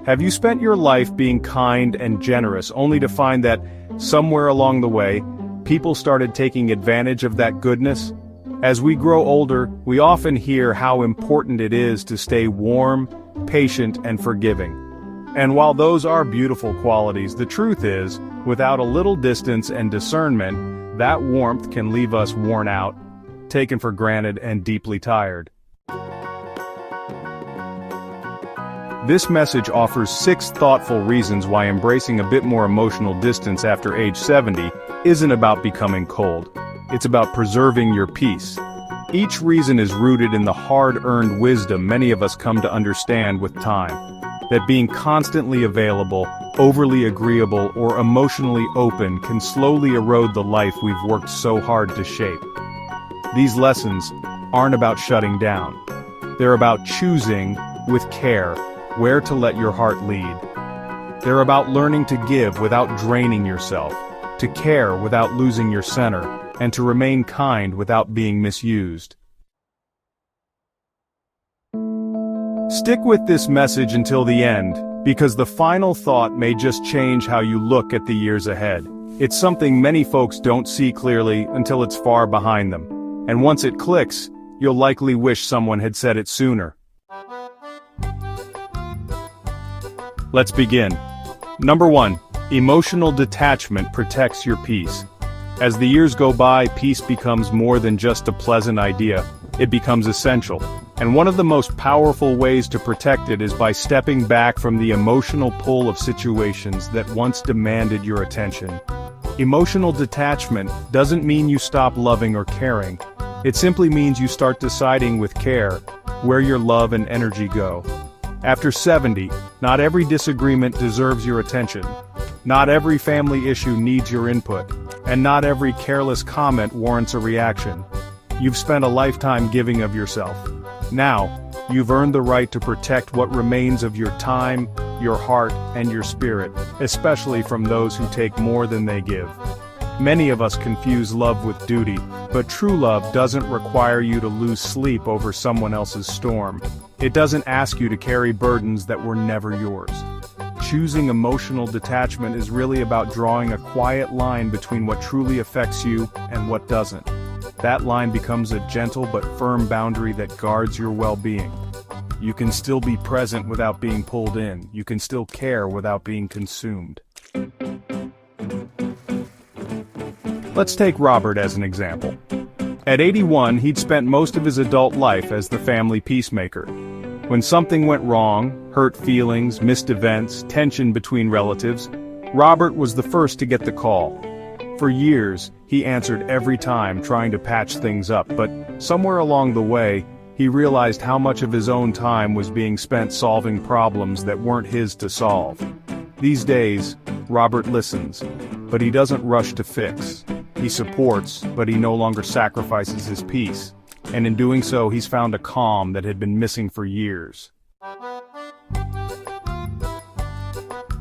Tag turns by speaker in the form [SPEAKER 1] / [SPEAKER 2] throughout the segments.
[SPEAKER 1] Have you spent your life being kind and generous only to find that, somewhere along the way, people started taking advantage of that goodness? As we grow older, we often hear how important it is to stay warm, patient, and forgiving. And while those are beautiful qualities, the truth is, without a little distance and discernment, that warmth can leave us worn out, taken for granted, and deeply tired. This message offers 6 thoughtful reasons why embracing a bit more emotional distance after age 70 isn't about becoming cold. It's about preserving your peace. Each reason is rooted in the hard-earned wisdom many of us come to understand with time. That being constantly available, overly agreeable, or emotionally open can slowly erode the life we've worked so hard to shape. These lessons aren't about shutting down. They're about choosing, with care, where to let your heart lead. They're about learning to give without draining yourself, to care without losing your center, and to remain kind without being misused. Stick with this message until the end, because the final thought may just change how you look at the years ahead. It's something many folks don't see clearly until it's far behind them. And once it clicks, you'll likely wish someone had said it sooner. Let's begin. Number 1. Emotional detachment protects your peace. As the years go by, peace becomes more than just a pleasant idea. It becomes essential. And one of the most powerful ways to protect it is by stepping back from the emotional pull of situations that once demanded your attention. Emotional detachment doesn't mean you stop loving or caring. It simply means you start deciding with care where your love and energy go. After 70, not every disagreement deserves your attention. Not every family issue needs your input. And not every careless comment warrants a reaction. You've spent a lifetime giving of yourself. Now, you've earned the right to protect what remains of your time, your heart, and your spirit, especially from those who take more than they give. Many of us confuse love with duty, but true love doesn't require you to lose sleep over someone else's storm. It doesn't ask you to carry burdens that were never yours. Choosing emotional detachment is really about drawing a quiet line between what truly affects you and what doesn't. That line becomes a gentle but firm boundary that guards your well-being. You can still be present without being pulled in. You can still care without being consumed. Let's take Robert as an example. At 81, he'd spent most of his adult life as the family peacemaker. When something went wrong, hurt feelings, missed events, tension between relatives, Robert was the first to get the call. For years, he answered every time trying to patch things up, but somewhere along the way, he realized how much of his own time was being spent solving problems that weren't his to solve. These days, Robert listens, but he doesn't rush to fix. He supports, but he no longer sacrifices his peace. And in doing so, he's found a calm that had been missing for years.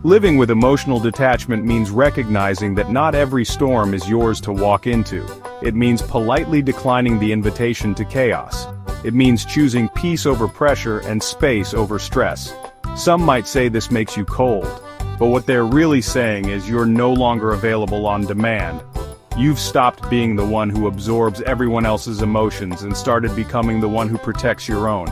[SPEAKER 1] Living with emotional detachment means recognizing that not every storm is yours to walk into. It means politely declining the invitation to chaos. It means choosing peace over pressure and space over stress. Some might say this makes you cold, but what they're really saying is you're no longer available on demand. You've stopped being the one who absorbs everyone else's emotions and started becoming the one who protects your own.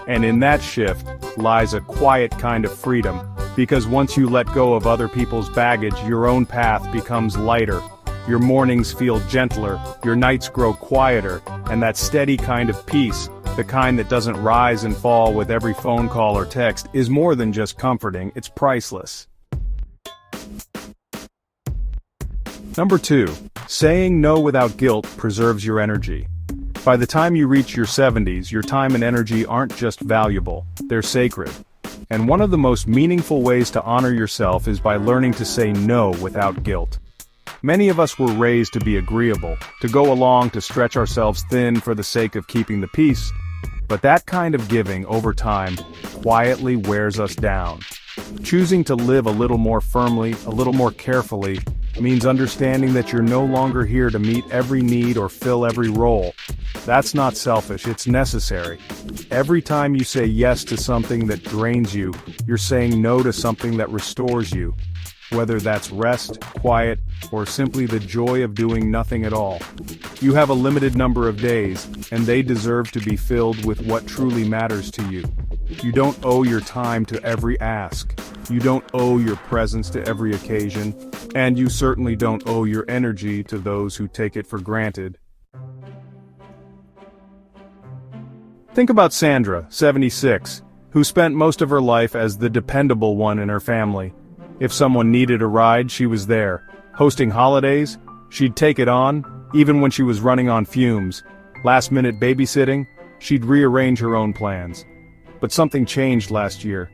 [SPEAKER 1] And in that shift lies a quiet kind of freedom, because once you let go of other people's baggage, your own path becomes lighter. Your mornings feel gentler, your nights grow quieter, and that steady kind of peace, the kind that doesn't rise and fall with every phone call or text, is more than just comforting, it's priceless. Number 2. Saying no without guilt preserves your energy. By the time you reach your 70s, your time and energy aren't just valuable, they're sacred. And one of the most meaningful ways to honor yourself is by learning to say no without guilt. Many of us were raised to be agreeable, to go along, to stretch ourselves thin for the sake of keeping the peace. But that kind of giving, over time, quietly wears us down. Choosing to live a little more firmly, a little more carefully, means understanding that you're no longer here to meet every need or fill every role. That's not selfish, it's necessary. Every time you say yes to something that drains you, you're saying no to something that restores you. Whether that's rest, quiet, or simply the joy of doing nothing at all. You have a limited number of days, and they deserve to be filled with what truly matters to you. You don't owe your time to every ask. You don't owe your presence to every occasion, and you certainly don't owe your energy to those who take it for granted. Think about Sandra, 76, who spent most of her life as the dependable one in her family. If someone needed a ride, she was there. Hosting holidays, she'd take it on, even when she was running on fumes. Last-minute babysitting, she'd rearrange her own plans. But something changed last year.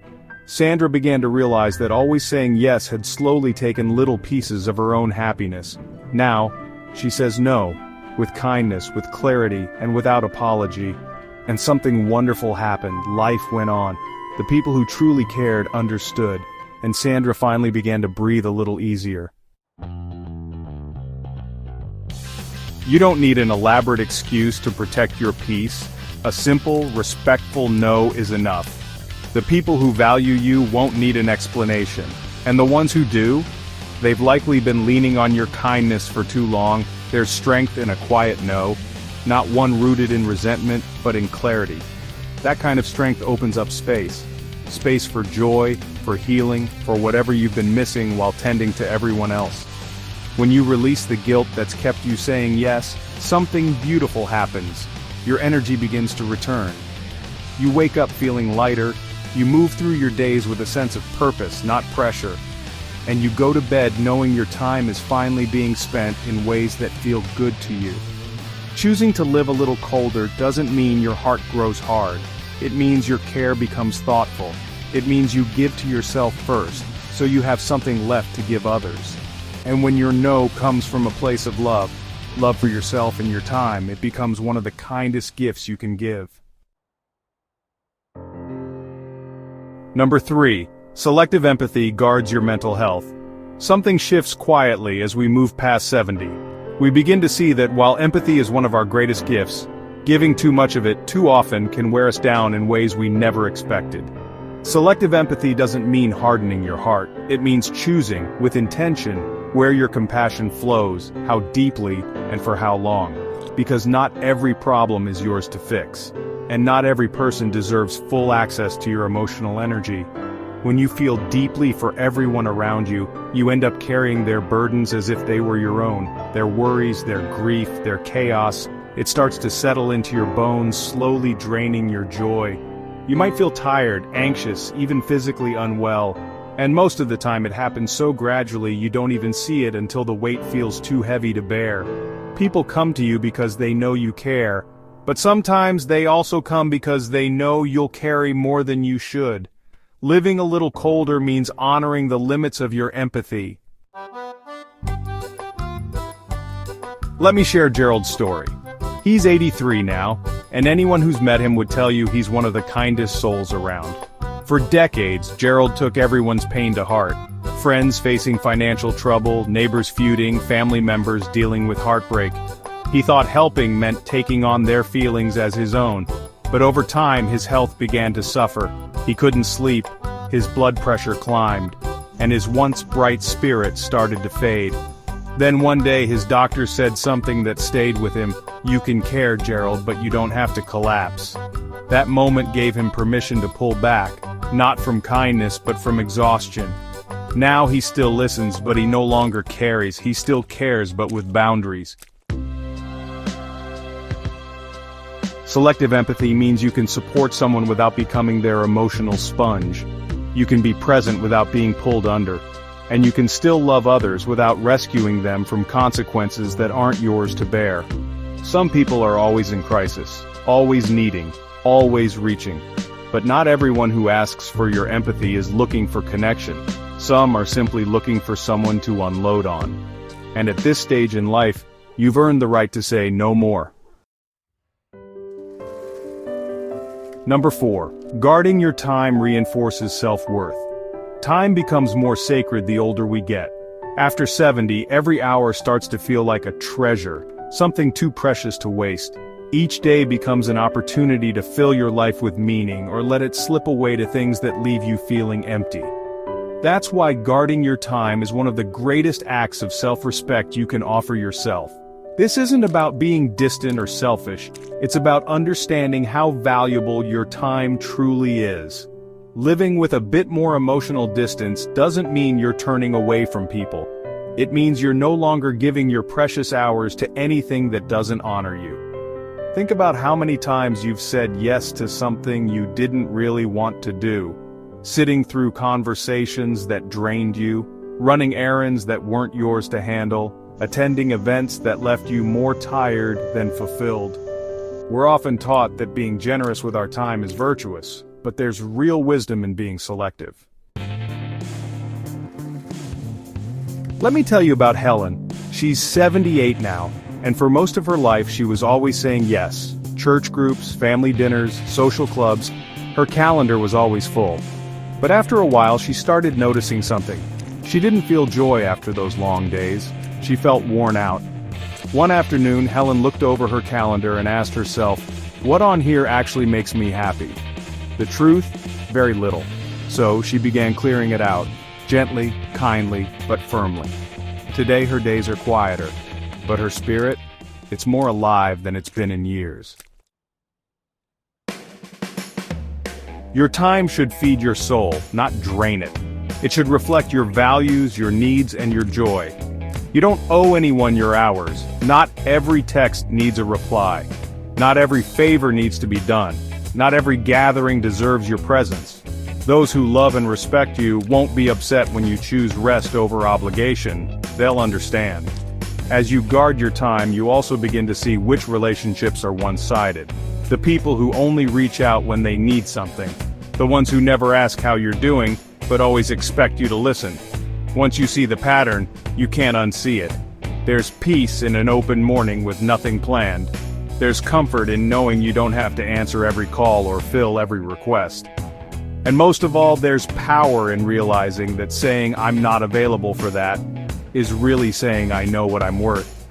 [SPEAKER 1] Sandra began to realize that always saying yes had slowly taken little pieces of her own happiness. Now, she says no, with kindness, with clarity, and without apology. And something wonderful happened. Life went on. The people who truly cared understood. And Sandra finally began to breathe a little easier. You don't need an elaborate excuse to protect your peace. A simple, respectful no is enough. The people who value you won't need an explanation. And the ones who do, they've likely been leaning on your kindness for too long. There's strength in a quiet no, not one rooted in resentment, but in clarity. That kind of strength opens up space. Space for joy, for healing, for whatever you've been missing while tending to everyone else. When you release the guilt that's kept you saying yes, something beautiful happens. Your energy begins to return. You wake up feeling lighter, you move through your days with a sense of purpose, not pressure. And you go to bed knowing your time is finally being spent in ways that feel good to you. Choosing to live a little colder doesn't mean your heart grows hard. It means your care becomes thoughtful. It means you give to yourself first, so you have something left to give others. And when your no comes from a place of love for yourself and your time, it becomes one of the kindest gifts you can give. Number 3. Selective empathy guards your mental health. Something shifts quietly as we move past 70. We begin to see that while empathy is one of our greatest gifts, giving too much of it too often can wear us down in ways we never expected. Selective empathy doesn't mean hardening your heart. It means choosing, with intention, where your compassion flows, how deeply, and for how long. Because not every problem is yours to fix. And not every person deserves full access to your emotional energy. When you feel deeply for everyone around you, you end up carrying their burdens as if they were your own. Their worries, their grief, their chaos. It starts to settle into your bones, slowly draining your joy. You might feel tired, anxious, even physically unwell. And most of the time it happens so gradually you don't even see it until the weight feels too heavy to bear. People come to you because they know you care, but sometimes they also come because they know you'll carry more than you should. Living a little colder means honoring the limits of your empathy. Let me share Gerald's story. He's 83 now, and anyone who's met him would tell you he's one of the kindest souls around. For decades, Gerald took everyone's pain to heart. Friends facing financial trouble, neighbors feuding, family members dealing with heartbreak. He thought helping meant taking on their feelings as his own. But over time, his health began to suffer. He couldn't sleep, his blood pressure climbed, and his once bright spirit started to fade. Then one day his doctor said something that stayed with him. "You can care, Gerald, but you don't have to collapse." That moment gave him permission to pull back, not from kindness but from exhaustion. Now he still listens, but he no longer carries. He still cares, but with boundaries. Selective empathy means you can support someone without becoming their emotional sponge. You can be present without being pulled under. And you can still love others without rescuing them from consequences that aren't yours to bear. Some people are always in crisis, always needing, always reaching. But not everyone who asks for your empathy is looking for connection. Some are simply looking for someone to unload on. And at this stage in life, you've earned the right to say no more. Number 4. Guarding your time reinforces self-worth. Time becomes more sacred the older we get. After 70, every hour starts to feel like a treasure, something too precious to waste. Each day becomes an opportunity to fill your life with meaning or let it slip away to things that leave you feeling empty. That's why guarding your time is one of the greatest acts of self-respect you can offer yourself. This isn't about being distant or selfish, it's about understanding how valuable your time truly is. Living with a bit more emotional distance doesn't mean you're turning away from people. It means you're no longer giving your precious hours to anything that doesn't honor you. Think about how many times you've said yes to something you didn't really want to do. Sitting through conversations that drained you, running errands that weren't yours to handle, attending events that left you more tired than fulfilled. We're often taught that being generous with our time is virtuous, but there's real wisdom in being selective. Let me tell you about Helen. She's 78 now, and for most of her life she was always saying yes. Church groups, family dinners, social clubs. Her calendar was always full. But after a while she started noticing something. She didn't feel joy after those long days. She felt worn out. One afternoon, Helen looked over her calendar and asked herself, what on here actually makes me happy? The truth? Very little. So she began clearing it out, gently, kindly, but firmly. Today her days are quieter, but her spirit, it's more alive than it's been in years. Your time should feed your soul, not drain it. It should reflect your values, your needs, and your joy. You don't owe anyone your hours. Not every text needs a reply. Not every favor needs to be done. Not every gathering deserves your presence. Those who love and respect you won't be upset when you choose rest over obligation. They'll understand. As you guard your time, you also begin to see which relationships are one-sided. The people who only reach out when they need something. The ones who never ask how you're doing, but always expect you to listen. Once you see the pattern, you can't unsee it. There's peace in an open morning with nothing planned. There's comfort in knowing you don't have to answer every call or fill every request. And most of all, there's power in realizing that saying I'm not available for that is really saying I know what I'm worth.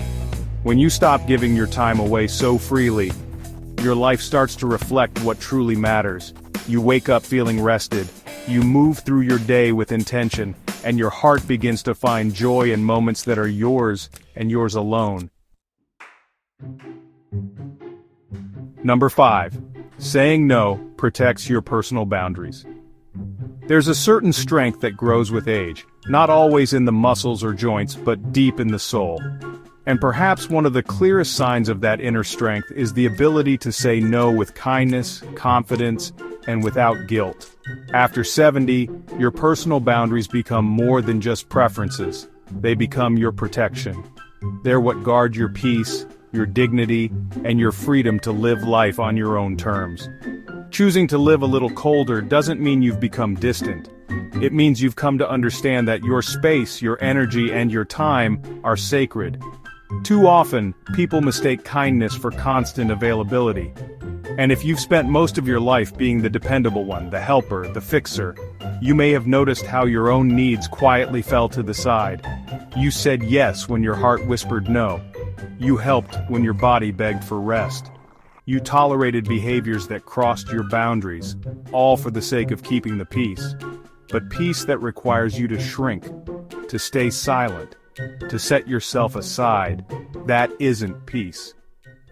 [SPEAKER 1] When you stop giving your time away so freely, your life starts to reflect what truly matters. You wake up feeling rested, you move through your day with intention, and your heart begins to find joy in moments that are yours and yours alone. Number 5. Saying no protects your personal boundaries. There's a certain strength that grows with age, not always in the muscles or joints, but deep in the soul. And perhaps one of the clearest signs of that inner strength is the ability to say no with kindness, confidence, and without guilt. After 70, your personal boundaries become more than just preferences. They become your protection. They're what guard your peace, your dignity, and your freedom to live life on your own terms. Choosing to live a little colder doesn't mean you've become distant. It means you've come to understand that your space, your energy, and your time are sacred. Too often, people mistake kindness for constant availability. And if you've spent most of your life being the dependable one, the helper, the fixer, you may have noticed how your own needs quietly fell to the side. You said yes when your heart whispered no. You helped when your body begged for rest. You tolerated behaviors that crossed your boundaries, all for the sake of keeping the peace. But peace that requires you to shrink, to stay silent, to set yourself aside, that isn't peace.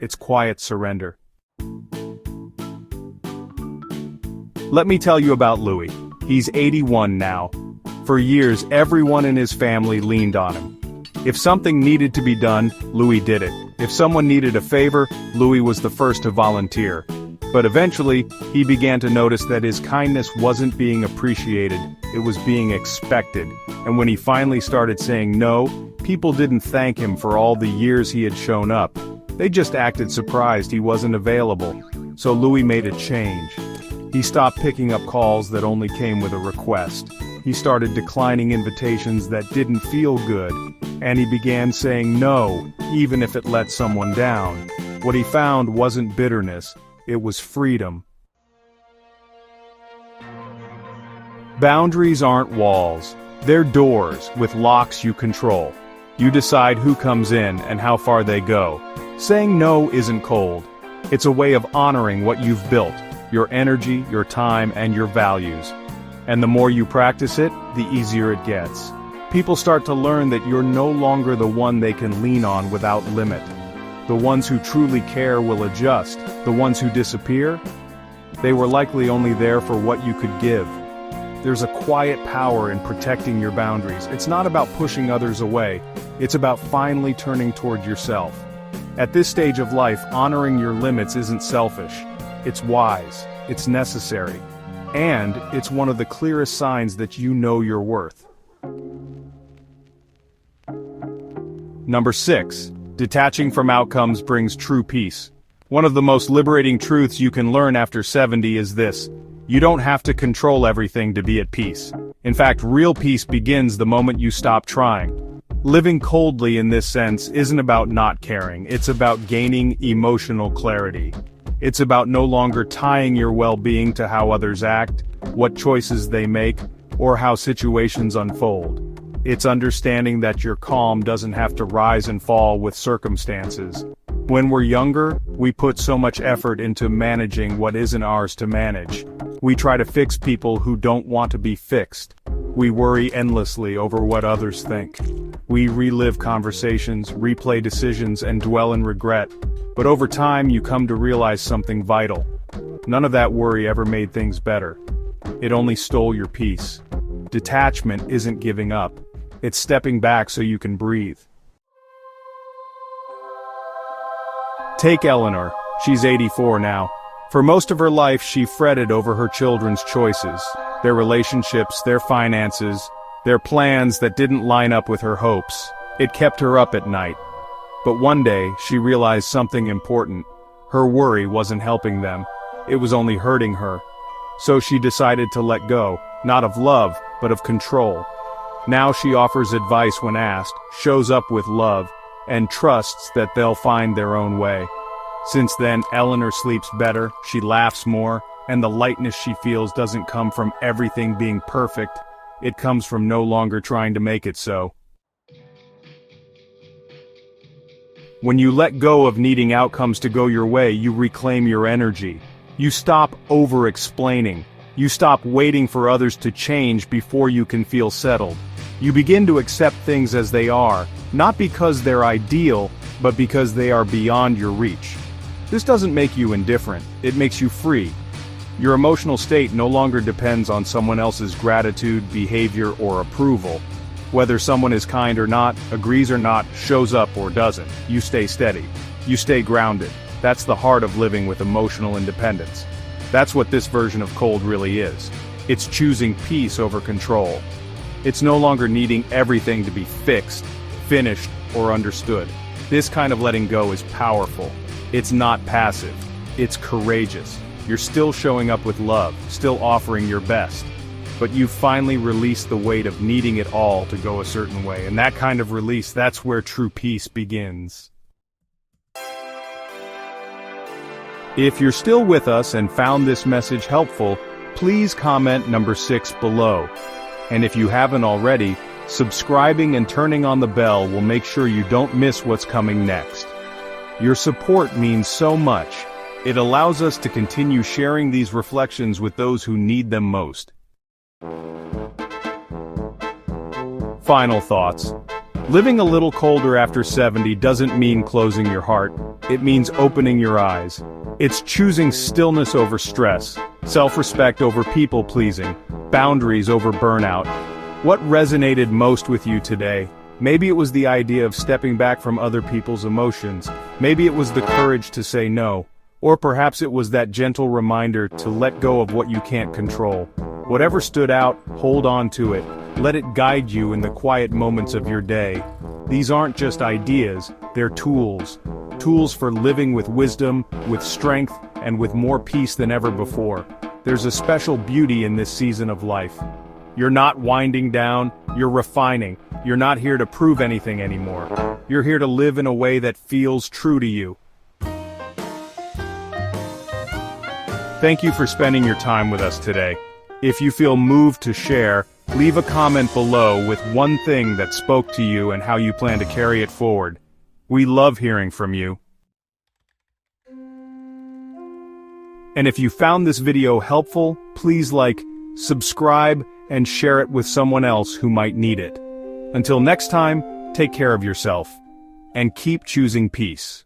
[SPEAKER 1] It's quiet surrender. Let me tell you about Louis. He's 81 now. For years, everyone in his family leaned on him. If something needed to be done, Louis did it. If someone needed a favor, Louis was the first to volunteer. But eventually, he began to notice that his kindness wasn't being appreciated, it was being expected. And when he finally started saying no, people didn't thank him for all the years he had shown up. They just acted surprised he wasn't available. So Louis made a change. He stopped picking up calls that only came with a request. He started declining invitations that didn't feel good. And he began saying no, even if it let someone down. What he found wasn't bitterness, it was freedom. Boundaries aren't walls. They're doors with locks you control. You decide who comes in and how far they go. Saying no isn't cold. It's a way of honoring what you've built, your energy, your time, and your values. And the more you practice it, the easier it gets. People start to learn that you're no longer the one they can lean on without limit. The ones who truly care will adjust. The ones who disappear, they were likely only there for what you could give. There's a quiet power in protecting your boundaries. It's not about pushing others away. It's about finally turning toward yourself. At this stage of life, honoring your limits isn't selfish. It's wise. It's necessary. And it's one of the clearest signs that you know your worth. Number 6. Detaching from outcomes brings true peace. One of the most liberating truths you can learn after 70 is this: you don't have to control everything to be at peace. In fact, real peace begins the moment you stop trying. Living coldly in this sense isn't about not caring, it's about gaining emotional clarity. It's about no longer tying your well-being to how others act, what choices they make, or how situations unfold. It's understanding that your calm doesn't have to rise and fall with circumstances. When we're younger, we put so much effort into managing what isn't ours to manage. We try to fix people who don't want to be fixed. We worry endlessly over what others think. We relive conversations, replay decisions, and dwell in regret. But over time, you come to realize something vital. None of that worry ever made things better. It only stole your peace. Detachment isn't giving up. It's stepping back so you can breathe. Take Eleanor. She's 84 now. For most of her life, she fretted over her children's choices, their relationships, their finances, their plans that didn't line up with her hopes. It kept her up at night. But one day, she realized something important. Her worry wasn't helping them. It was only hurting her. So she decided to let go, not of love, but of control. Now she offers advice when asked, shows up with love, and trusts that they'll find their own way. Since then, Eleanor sleeps better, she laughs more, and the lightness she feels doesn't come from everything being perfect. It comes from no longer trying to make it so. When you let go of needing outcomes to go your way, you reclaim your energy. You stop over-explaining. You stop waiting for others to change before you can feel settled. You begin to accept things as they are, not because they're ideal, but because they are beyond your reach. This doesn't make you indifferent, it makes you free. Your emotional state no longer depends on someone else's gratitude, behavior, or approval. Whether someone is kind or not, agrees or not, shows up or doesn't, you stay steady. You stay grounded. That's the heart of living with emotional independence. That's what this version of cold really is. It's choosing peace over control. It's no longer needing everything to be fixed, finished, or understood. This kind of letting go is powerful. It's not passive. It's courageous. You're still showing up with love, still offering your best. But you've finally released the weight of needing it all to go a certain way. And that kind of release, that's where true peace begins. If you're still with us and found this message helpful, please comment number 6 below. And if you haven't already, subscribing and turning on the bell will make sure you don't miss what's coming next. Your support means so much. It allows us to continue sharing these reflections with those who need them most. Final thoughts. Living a little colder after 70 doesn't mean closing your heart. It means opening your eyes. It's choosing stillness over stress, self-respect over people-pleasing, boundaries over burnout. What resonated most with you today? Maybe it was the idea of stepping back from other people's emotions. Maybe it was the courage to say no. Or perhaps it was that gentle reminder to let go of what you can't control. Whatever stood out, hold on to it. Let it guide you in the quiet moments of your day. These aren't just ideas, they're tools. Tools for living with wisdom, with strength, and with more peace than ever before. There's a special beauty in this season of life. You're not winding down, you're refining. You're not here to prove anything anymore. You're here to live in a way that feels true to you. Thank you for spending your time with us today. If you feel moved to share, Leave a comment below with one thing that spoke to you and how you plan to carry it forward. We love hearing from you. And if you found this video helpful, please like, subscribe, and share it with someone else who might need it. Until next time, take care of yourself, and keep choosing peace.